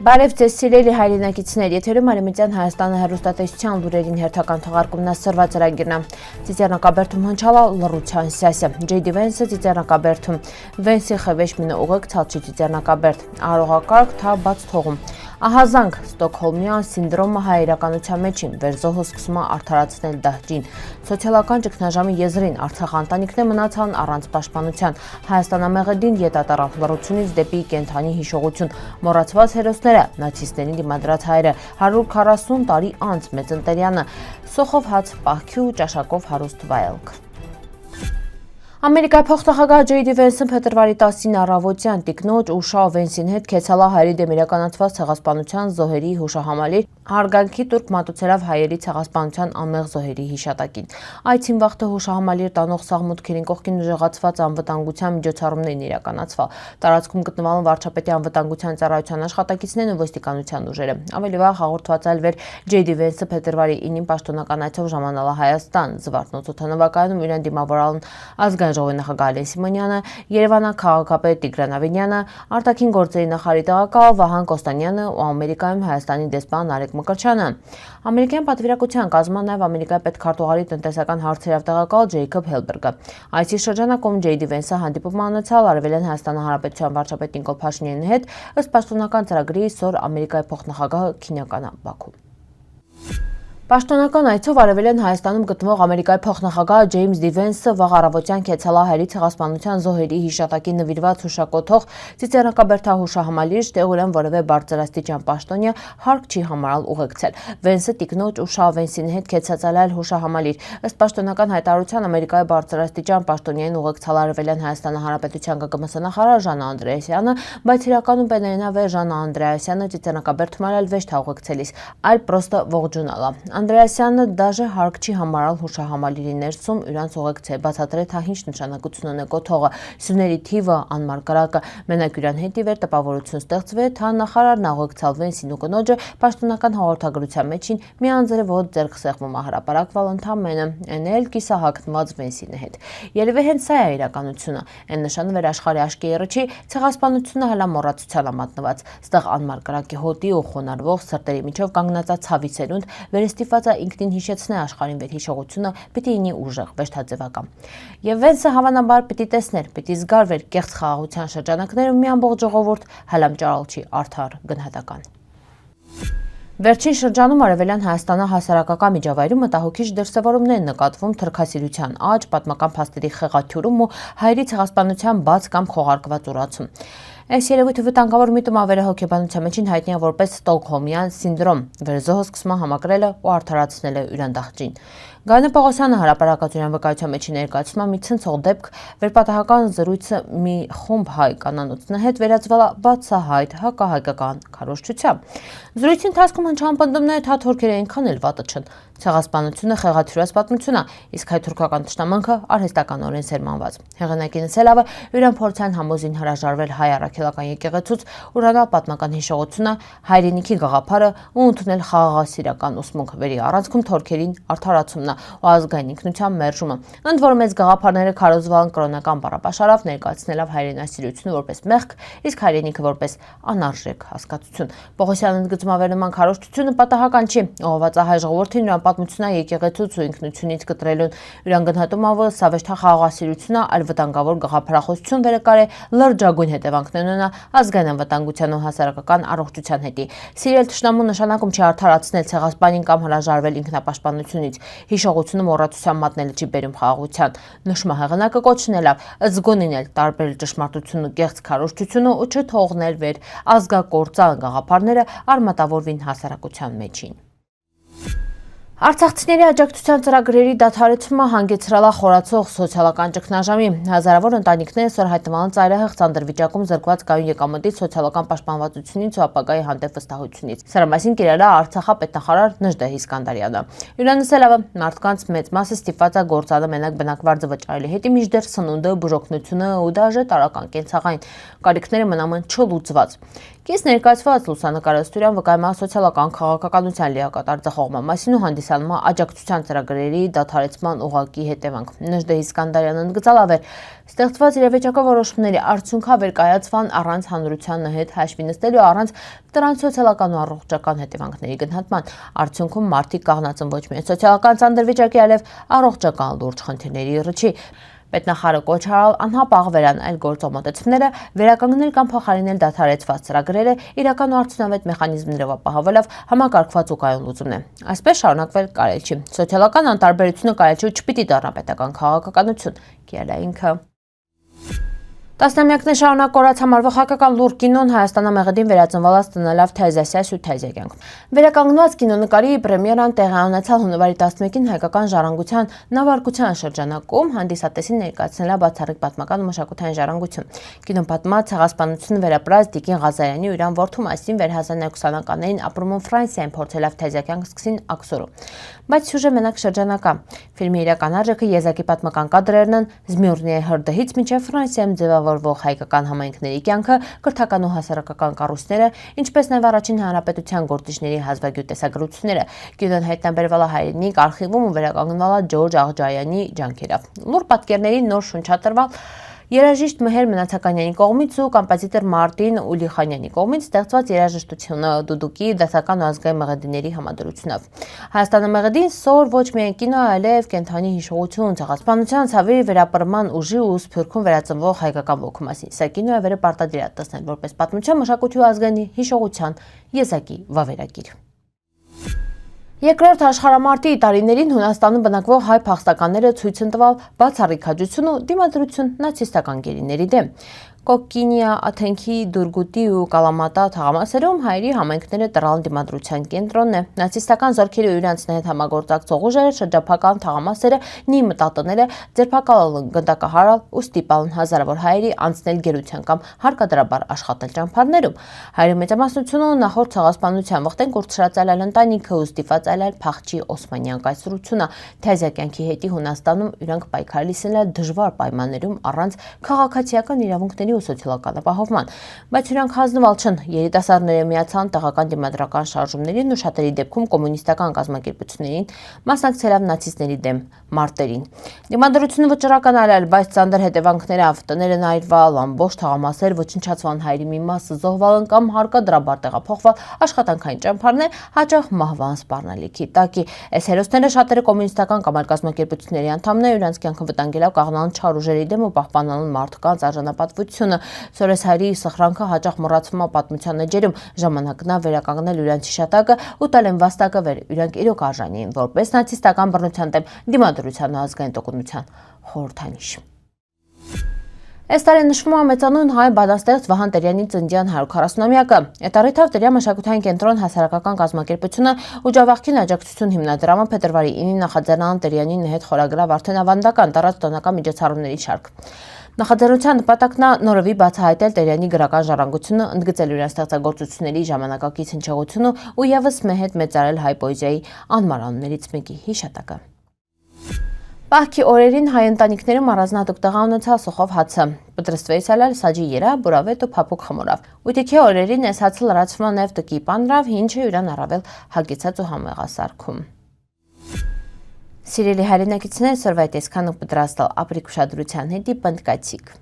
Բարև ձեզ սիրելի հայրենակիցներ, եթերում Արևմտյան Հայաստանը հեռուստատեսության լուրերին հերթական թողարկումն է սրված ծրագիրն է։ Ծիծեռնակաբերդում հնչալա լռության սյասը։ Ջեյդի Վենսը ծիծեռնակաբերդում։ Վենսի խևեշ մինը ուղեք ցալչի ծիծեռնակաբերդ։ Արողակարգ թա բաց թողում։ Ահազանգ Ստոկհոլմյան սինդրոմը հայերականության մեջին վերզոհը սկսում է արդարացնել դահջին։ Սոցիալական ճգնաժամի եզրին Արցախ ընտանիքներ մնացան առանց պաշտպանության։ Հայաստանամեղեդին ետատարավ լռությունից դեպի կենթանի հիշողություն։ Մոռացված հերոսները, նացիստներին դիմադրած հայերը, 140 տարի անց Մեծընտերյանը, սոխով հաց պահքի ու ճաշակով հարուստ վայելք։ Ամերիկայի փոխնախագահ Ջեյդի Վենսը փետրվարի 10-ին առավոտյան տիկնոջ ու Շաո Վենսին հետ կեցալա հայերի դեմ իրականացված ցեղասպանության զոհերի հուշահամալիր հարգանքի տուրք մատուցելով հայերի ցեղասպանության անմեղ զոհերի հիշատակին։ Այցին վաղտը հուշահամալիր տանող սաղ մուտքերին կողքին ուժեղացված անվտանգության միջոցառումներն իրականացվալ։ Տարածքում գտնվալն վարչապետի անվտանգության ծառայության աշխատակիցներն ու ոստիկանության ուժերը։ Ավելի վաղ հաղորդված այլվեր Ջեյդի Վենսը փետրվարի 9-ին պաշտոնական այցով ժամանալա Հայաստան, Զվարթնոց օդանավակայանում իրեն դիմավորան ազգային ժողովի նախագահ Ալեն Սիմոնյանը, Երևանի քաղաքապետ Տիգրան Ավենյանը, արտաքին գործերի նախարարի տեղակալ Վահան Կոստանյանը ու Ամերիկայում Հայաստանի դեսպան Նարեկ Մկրտչյանը։ Ամերիկյան պատվիրակության կազմում նաև Ամերիկայի պետքարտուղարի տնտեսական հարցերով տեղակալ Ջեյքոբ Հելբերգը։ Այսի շրջանակում Ջեյդի Վենսը հանդիպում ունեցավ Արևելյան Հայաստանի Հանրապետության վարչապետ Նիկոլ Փաշինյանի հետ ըստ պաշտոնական ծրագրի սոր Ամերիկայի փոխնախագահը քննական Բաքու։ Պաշտոնական այցով Արևելյան Հայաստանում գտնվող Ամերիկայի փոխնախագահ Ջեյմս Դի Վենսը վաղ առավոտյան կեցալա հայերի ցեղասպանության զոհերի հիշատակին նվիրված հուշակոթող ծիծեռնակաբերդա հուշահամալիր տեղուրեն որևէ բարձրաստիճան պաշտոնյա հարկ չի համարալ ուղեկցել։ Վենսը տիկնոջ ու Շաո Վենսին հետ կեցած այլ հուշահամալիր ըստ պաշտոնական հայտարարության Ամերիկայի բարձրաստիճան պաշտոնյային ուղեկցալ Արևելյան Հայաստանի Հանրապետության ԳԿՄՍ նախարար Ժանա Անդրեասյանը, բայց իրականում բենայնավե Ժանա Անդրեասյանը ծիծեռնակաբերդում այլ վեշտ ուղեկցելիս, այլ պրոստը ողջունալա։ Անդրեասյանը դաժե հարկ չի համարալ հուշահամալիրի ներսում իրանց ուղեկցել, բացատրել թե ինչ նշանակություն ունի կոթողը, սյուների թիվը, անմարգարակը, մենակ իրան հետ ի վեր տպավորություն ստեղծվեց, թե նախարարն ուղեկցալ Վենսին ու կնոջը պաշտոնական հաղորդագրության մեջին մի անձրևոտ ձեռք սեղմում հրապարակվալ ընդամենը, էնել կիսահագնված Վենսինի հետ։ Երևի հենց սա է իրականությունը, այն նշանը աշխարհի աշկերտը չի, ցեղասպանությունը հələ մոռացության ամատնված, ստեղ անմարգարակի հոտի ու խոնարհվող սրտերի միջով կանգնած ցավի ցերունդ Ստիպված է ինքնին հիշեցնել աշխարհին վեր հիշողությունը պիտի ինի ուժեղ վեշտաձևական։ Եվ Վենսը հավանաբար պիտի տեսներ, պիտի զգար վեր կեղծ խաղաղության շրջանակներում մի ամբողջ ժողովուրդ հալամճարալ չի արդար գնահատական։ Վերջին շրջանում Արևելյան Հայաստանի հասարակական միջավայրում մտահոգիչ դրսևորումներ նկատվում թրքասիրության աճ, պատմական փաստերի խեղաթյուրում ու հայերի ցեղասպանության բաց կամ խողարկված ուրացում։ Այս երևույթը վտանգավոր միտում ավերահոգեբանության մեջին հայտնի է որպես Ստոկհոլմյան սինդրոմ, վերզոհը սկսում է համակրելը ու արդարացնելը իրան դահջին։ Գայնե Պողոսյանը հրապարակության վկայության մեջ ներկայացնում է մի ցնցող դեպք, վերպատահական զրույցը մի խումբ հայ կանանոցն հետ վերածվել բացահայտ հակահայկական քարոզչությամբ։ Զրույցի ընթացքում հնչան պնդումներ, թե թուրքերը այնքան էլ վատը չեն։ Ցեղասպանությունը խեղաթյուրած պատմություն է, իսկ հայ թուրքական ճշտամանքը արհեստականորեն սերմանված։ Հեղինակի նսելավը իրեն փորձան համոզին հրաժարվել հայ առաքելական եկեղեցուց, ուրանալ պատմական հիշողությունը, հայրենիքի գաղափարը ու ընդունել խաղաղասիրական ուսմունք, վերի առանցքում թուրքերին արդարացումն ու ազգային ինքնության մերժումը։ Ընդ որում մեծ գաղափարները քարոզվան կրոնական բառապաշարով ներկայացնելով հայրենասիրությունը որպես մեղք, իսկ հայրենիքը որպես անարժեք հասկացություն։ Պողոսյանը ընդգծում ավերնման քարոզչությունը պատահական չի, ուղղված է հայ ժողովրդին իրան պատմությունն եկեղեցուց ու ինքնությունից կտրելուն։ Իրան գնահատում ավը սավեշտա խաղաղասիրությունը, այլ վտանգավոր գաղափարախոսություն վերակարե լրջագույն հետևանքներ ունենա ազգային անվտանգության ու հասարակական առողջության հետի։ Սիրել թշնամու նշանակում չի արդարացնել ցեղասպանին կամ հրաժարվել ինքնապաշտպանությունից։ Հիշողությունը մոռացության մատնելը չի բերում խաղաղության։ Նշմա հեղինակը կոչնելով զգոնինել տարբեր ճշմարտություն ու կեղծ քարոզչությունը ու չթողնել վեր ազգակործան գաղափարները արմատավորվին հասարակության մեջին։ Արցախցիների աջակցության ծրագրերի դադարեցումը հանգեցրել է խորացող սոցիալական ճգնաժամի։ Հազարավոր ընտանիքներ սոր հայտնվան ծայրահեղ ցաներ վիճակում զրկված կայուն եկամտի սոցիալական պաշտպանվածությունից ու ապագայի հանդեպ վստահությունից։ Սրա մասին կիրառել է Արցախի պետնախարար Նժդեհ Իսկանդարյանը։ Իրանսելավը մարդկանց մեծ մասը ստիպված է գործանը մենակ բնակվարձը վճարելի հետի մինչդեռ սնունդը, բուժօգնությունը ու դաժե տարական կենցաղային կարիքները մնամն չլուծված։ Կես ներկայացված լուսանկարստուրյան վկայում է սոցիալական քաղաքականության լիակատար ձախողման մասին ու հանդիսանում է աջակցության ծրագրերի դադարեցման ուղղակի հետևանք։ Նժդե Իսկանդարյանը ընդգծալավեր, ստեղծված իրավիճակը որոշումների արդյունքաբեր կայացվան առանց հանրության հետ հաշվի նստելու առանց դրանց սոցիալական ու առողջական հետևանքների գնահատման։ Արդյունքում մարդիկ կաղնացն ոչ միայն սոցիալական ցանդրվիճակի, այլև առողջական լուրջ խնդիրների ռճի։ Պետնախարը կոչ արել անհապաղ վերանայել գործողմոտեցումները, վերականգնել կամ փոխարինել դադարեցված ծրագրերը իրական ու արդյունավետ մեխանիզմներով ապահովելով համակարգված ու կայուն լուծումն է։ Այսպես շարունակվել կարելի չի։ Սոցիալական անտարբերությունը կարելի չի ու չպիտի դառնա պետական քաղաքականություն, կիրել է ինքը։ Տասնամյակներ շարունակ կորած համարվող հայկական լուր կինոն Հայաստանամեղեդին վերածնվալած տնալավ թեզեսյաս ու թեզեկյանք։ Վերականգնված կինոնկարի պրեմիերան տեղի ունեցավ հունվարի 11-ին հայկական ժառանգության նավարկության շրջանակում, հանդիսատեսին ներկայացնելա բացառիկ պատմական ու մշակութային ժառանգություն։ Կինոն պատմած ցեղասպանությունը վերապրած Տիկին Ղազարյանի ու իրան որդու մասին վեր 1920-ականներին ապրում Ֆրանսիայում փորձելով թեզեկյանք սկսին աքսորում։ Բայց սյուժե մենակ շրջանակա։ Ֆիլմի իրական արժեքը եզակի պատմական կադրերն են, Զմյուրնիայի հրդեհից մինչև Ֆրանսիայում ձևավորվող հայկական համայնքների կյանքը, կրթական ու հասարակական կառույցները, ինչպես նաև առաջին հանրապետության գործիչների հազվագյուտ տեսագրությունները։ Կինոն հայտնաբերվել է հայրենիք արխիվում ու վերականգնվել է Ջորջ Աղջայանի ջանքերով։ Լուր պատկերների նոր շունչատրվալ երաժիշտ Մեհեր Մնացականյանի կողմից ու կոմպոզիտոր Մարտին Ուլիխանյանի կողմից ստեղծված երաժշտությունը դուդուկի դասական ու ազգային մեղեդիների համադրությունով։ Հայաստանամեղեդին սոր ոչ միայն կինո, այլև կենթանի հիշողություն, ցեղասպանության ցավի վերապրման ուժի ու սփյուռքում վերածնվող հայկական ոգու մասին։ Սա կինոյը վերը պարտադիր է տեսնել որպես պատմության, մշակույթի ու ազգային հիշողության եզակի վավերագիր։ Երկրորդ աշխարհամարտի տարիներին Հունաստանում բնակվող հայ փախստականները ցույց են տվել բացառիկ քաջություն ու դիմադրություն նացիստական գերիների դեմ։ Կոկկինիա, Աթենքի, Դուրգուտի ու Կալամատա թաղամասերում հայերի համայնքները տրալ դիմադրության կենտրոնն է։ Նացիստական զորքերի ու իրենց հետ համագործակցող ուժերը շրջափական թաղամասերը, նի մտատները, ձերբակալել գնդակահարալ ու ստիպալ հազարավոր հայերի անցնել գերության կամ հարկադրաբար աշխատել ճամբարներում։ Հայերի մեծամասնությունը նախորդ ցեղասպանության վխտեն կուրցրած այլ ընտանիքը ու ստիպված այլ փախչի օսմանյան կայսրությունը։ Թեզեկյանքի հետի Հունաստանում իրանք պայքարելիսն էլ դժվար պայմաններում առանց քաղաքացիական իրավունքների ու սոցիալական ապահովման, բայց իրանք հանձնվել չեն, երիտասարդները միացան տեղական դիմադրական շարժումներին ու շատերի դեպքում կոմունիստական կազմակերպություններին, մասնակցելով նացիստների դեմ մարտերին։ Դիմադրությունը վճռական արել, բայց ծանր հետևանքներով տները նայրվալ, ամբողջ թաղամասեր ոչնչացվան, հայերի մի մասը զոհվալն կամ հարկադրաբար տեղափոխվել աշխատանքային ճամբարներ, հաճախ մահվան սպառնալիքի տակի։ Այս հերոսները շատերը կոմունիստական կամ այլ կազմակերպությունների անդամներ, իրանց կյանքը վտանգելով կաղնան չար ուժերի դեմ ու պահպանալն մարդկանց արժանապատվությունը։ Սորես հայերի սխրանքը հաճախ մոռացվում է պատմության էջերում, ժամանակն է վերականգնել իրանց հիշատակը ու տալ են վաստակը վեր, իրանք իրոք արժանի են որպես նացիստական բռնության դեմ դիմադրության ու ազգային տոկունության խորհրդանիշ։ Այս տարի նշվում է մեծանուն հայ բանաստեղծ Վահան Տերյանի ծննդյան 140-ամյակը։ Այդ առիթով Տերյան մշակութային կենտրոն հասարակական կազմակերպությունը ու Ջավախքին աջակցություն հիմնադրամը փետրվարի 9-ին նախաձեռնան Տերյանին հետ խորագրավ արդեն ավանդական տարած տոնական միջոցառումների շարք։ Նախաձեռնության նպատակն է նորովի բացահայտել Տերյանի գրական ժառանգությունը, ընդգծել իր ստեղծագործությունների ժամանակակից հնչեղությունը ու ևս մեհետ մեծարել հայ պոեզիայի անմարաններից մեկի հիշատակը։ Պահքի օրերին հայ ընտանիքներում առանձնահատուկ տեղ ունեցավ սոխով հացը։ Պատրաստվեց ալալ սաջի երա, բուրավետ ու փափուկ խմորով։ Ուտիքի օրերին այս հացը լրացվում է նաև տկի պանրով, ինչը իրան առավել հագեցած ու համեղասարքում։ Սիրելի հայրենակիցներ, սորվա տեսքանը պատրաստել ապրիկ ուշադրության հետի պնդկացիք։